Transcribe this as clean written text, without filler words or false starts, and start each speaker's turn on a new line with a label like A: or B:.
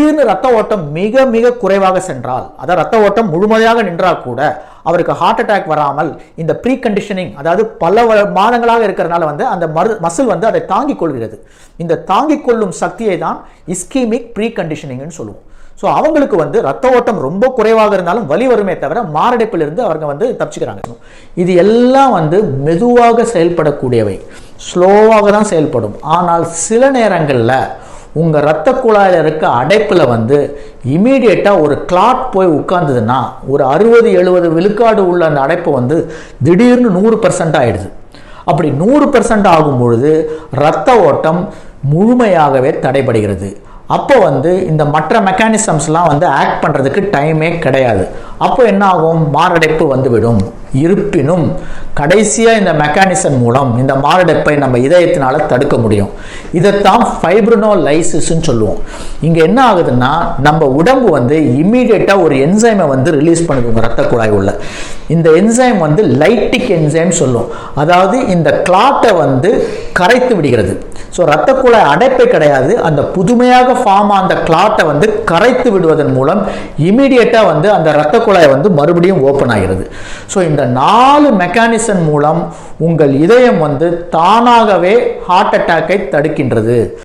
A: திடீர்னு ரத்த ஓட்டம் மிக மிக குறைவாக சென்றால், அதாவது ரத்த ஓட்டம் முழுமையாக நின்றால் கூட அவருக்கு ஹார்ட் அட்டாக் வராமல் இந்த ப்ரீ கண்டிஷனிங், அதாவது பல மாதங்களாக இருக்கிறதுனால வந்து அந்த மசில் வந்து அதை தாங்கிக் கொள்கிறது. இந்த தாங்கிக் கொள்ளும் சக்தியை தான் இஸ்கீமிக் ப்ரீ கண்டிஷனிங்னு சொல்லுவோம். ஸோ அவங்களுக்கு வந்து ரத்த ஓட்டம் ரொம்ப குறைவாக இருந்தாலும் வலி வருமே தவிர மாரடைப்பிலிருந்து அவங்க வந்து தப்பிச்சுக்கிறாங்க. இது எல்லாம் வந்து மெதுவாக செயல்படக்கூடியவை, ஸ்லோவாக தான் செயல்படும். ஆனால் சில நேரங்களில் உங்கள் இரத்த குழாயில் இருக்க அடைப்பில் வந்து இமீடியட்டாக ஒரு கிளாட் போய் உட்கார்ந்ததுன்னா ஒரு 60-70 விழுக்காடு உள்ள அந்த அடைப்பு வந்து திடீர்னு 100% ஆயிடுது. அப்படி 100% ஆகும் பொழுது இரத்த ஓட்டம் முழுமையாகவே தடைபடுகிறது. அப்போ வந்து இந்த மற்ற மெக்கானிசம்ஸ்லாம் வந்து ஆக்ட் பண்ணுறதுக்கு டைமே கிடையாது. அப்போ என்ன ஆகும்? மாரடைப்பு வந்துவிடும். இருப்பினும் கடைசியாக இந்த மெக்கானிசம் மூலம் இந்த மாரடைப்பை நம்ம இதயத்தினால தடுக்க முடியும். இதைத்தான் ஃபைப்ரினோலைசிஸ்ன்னு சொல்லுவோம். இங்கே என்ன ஆகுதுன்னா, நம்ம உடம்பு வந்து இம்மீடியட்டாக ஒரு என்சைமை வந்து ரிலீஸ் பண்ணுது உங்கள் ரத்த குழாய் உள்ள. இந்த என்சைம் வந்து லைட்டிக் என்சைம் சொல்லும். அதாவது இந்த கிளாட்டை வந்து கரைத்து விடுகிறது. ஸோ ரத்த குழாய் அடைப்பே கிடையாது, அந்த புதுமையாக ஃபார்ம் அந்த கிளாட்டை வந்து கரைத்து விடுவதன் மூலம் இமீடியட்டாக வந்து அந்த ரத்த குழாய் வந்து மறுபடியும் ஓப்பன் ஆகிறது. ஸோ இந்த 4 மெக்கானிசம் மூலம் உங்கள் இதயம் வந்து தானாகவே ஹார்ட் அட்டாக்கை தடுக்கின்றது.